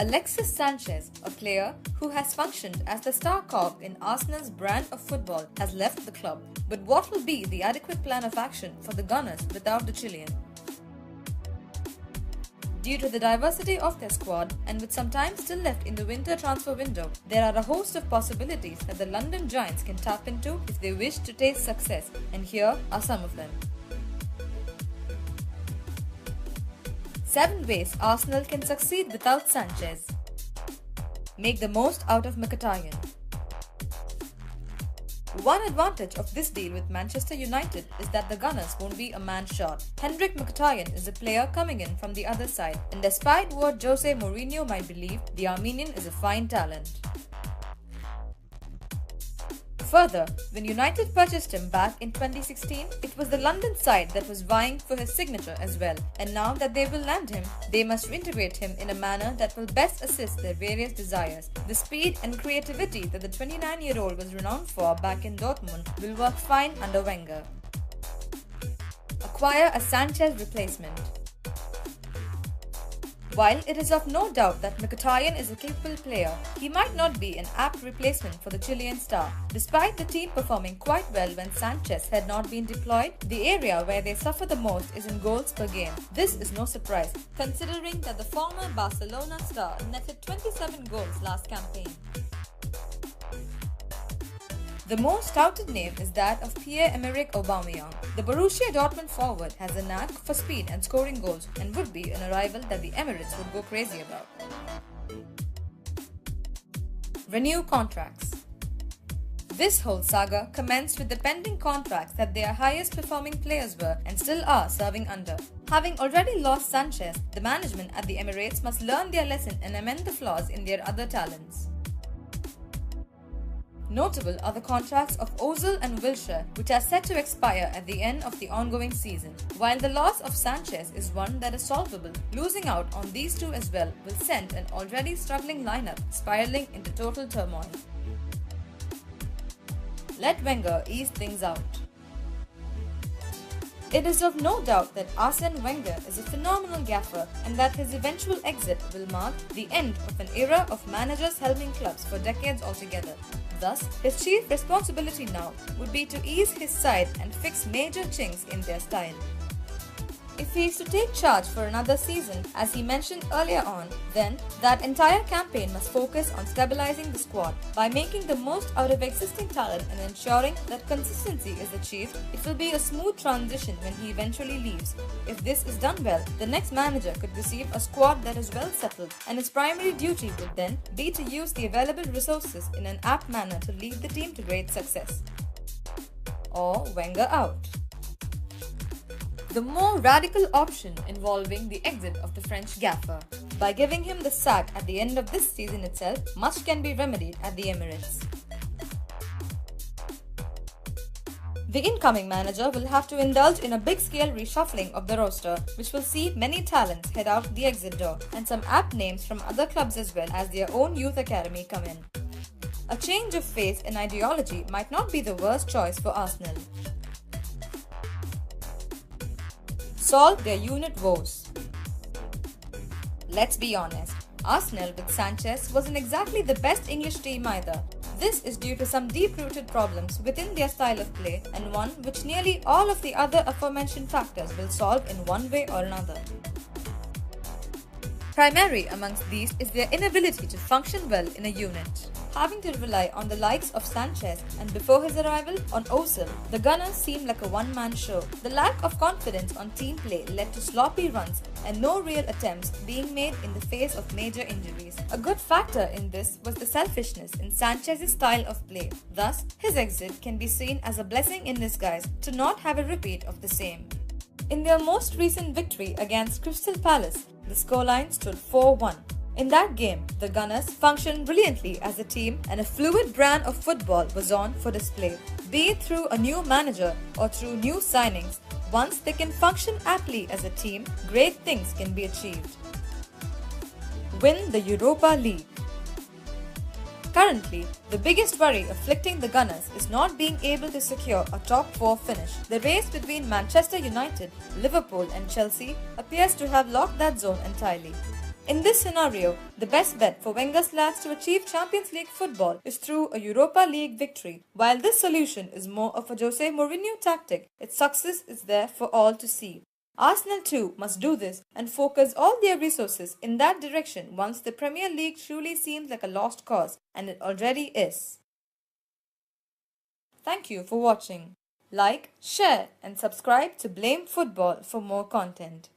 Alexis Sanchez, a player who has functioned as the star cog in Arsenal's brand of football, has left the club. But what will be the adequate plan of action for the Gunners without the Chilean? Due to the diversity of their squad and with some time still left in the winter transfer window, there are a host of possibilities that the London Giants can tap into if they wish to taste success, and here are some of them. 7 ways Arsenal can succeed without Sanchez. Make the most out of Mkhitaryan. One advantage of this deal with Manchester United is that the Gunners won't be a man short. Henrik Mkhitaryan is a player coming in from the other side, and despite what Jose Mourinho might believe, the Armenian is a fine talent. Further, when United purchased him back in 2016, it was the London side that was vying for his signature as well, and now that they will land him, they must integrate him in a manner that will best assist their various desires. The speed and creativity that the 29-year-old was renowned for back in Dortmund will work fine under Wenger. Acquire a Sanchez replacement. While it is of no doubt that Mkhitaryan is a capable player, he might not be an apt replacement for the Chilean star. Despite the team performing quite well when Sanchez had not been deployed, the area where they suffer the most is in goals per game. This is no surprise, considering that the former Barcelona star netted 27 goals last campaign. The most touted name is that of Pierre-Emerick Aubameyang. The Borussia Dortmund forward has a knack for speed and scoring goals and would be an arrival that the Emirates would go crazy about. Renew contracts. This whole saga commenced with the pending contracts that their highest performing players were and still are serving under. Having already lost Sanchez, the management at the Emirates must learn their lesson and amend the flaws in their other talents. Notable are the contracts of Ozil and Wilshere, which are set to expire at the end of the ongoing season. While the loss of Sanchez is one that is solvable, losing out on these two as well will send an already struggling lineup spiraling into total turmoil. Let Wenger ease things out. It is of no doubt that Arsene Wenger is a phenomenal gaffer and that his eventual exit will mark the end of an era of managers helming clubs for decades altogether. Thus, his chief responsibility now would be to ease his side and fix major chinks in their style. If he is to take charge for another season, as he mentioned earlier on, then that entire campaign must focus on stabilizing the squad. By making the most out of existing talent and ensuring that consistency is achieved, it will be a smooth transition when he eventually leaves. If this is done well, the next manager could receive a squad that is well settled, and his primary duty would then be to use the available resources in an apt manner to lead the team to great success. Or Wenger out. The more radical option involving the exit of the French gaffer. By giving him the sack at the end of this season itself, much can be remedied at the Emirates. The incoming manager will have to indulge in a big-scale reshuffling of the roster, which will see many talents head out the exit door, and some apt names from other clubs as well as their own youth academy come in. A change of face and ideology might not be the worst choice for Arsenal. Solve their unit woes. Let's be honest, Arsenal with Sanchez wasn't exactly the best English team either. This is due to some deep-rooted problems within their style of play and one which nearly all of the other aforementioned factors will solve in one way or another. Primary amongst these is their inability to function well in a unit. Having to rely on the likes of Sanchez and before his arrival on Ozil, the Gunners seemed like a one-man show. The lack of confidence on team play led to sloppy runs and no real attempts being made in the face of major injuries. A good factor in this was the selfishness in Sanchez's style of play. Thus, his exit can be seen as a blessing in disguise to not have a repeat of the same. In their most recent victory against Crystal Palace, the scoreline stood 4-1. In that game, the Gunners functioned brilliantly as a team and a fluid brand of football was on for display. Be it through a new manager or through new signings, once they can function aptly as a team, great things can be achieved. Win the Europa League. Currently, the biggest worry afflicting the Gunners is not being able to secure a top 4 finish. The race between Manchester United, Liverpool and Chelsea appears to have locked that zone entirely. In this scenario, the best bet for Wenger's lads to achieve Champions League football is through a Europa League victory. While this solution is more of a Jose Mourinho tactic, its success is there for all to see. Arsenal too must do this and focus all their resources in that direction once the Premier League truly seems like a lost cause, and it already is. Thank you for watching. Like, share and subscribe to Blame Football for more content.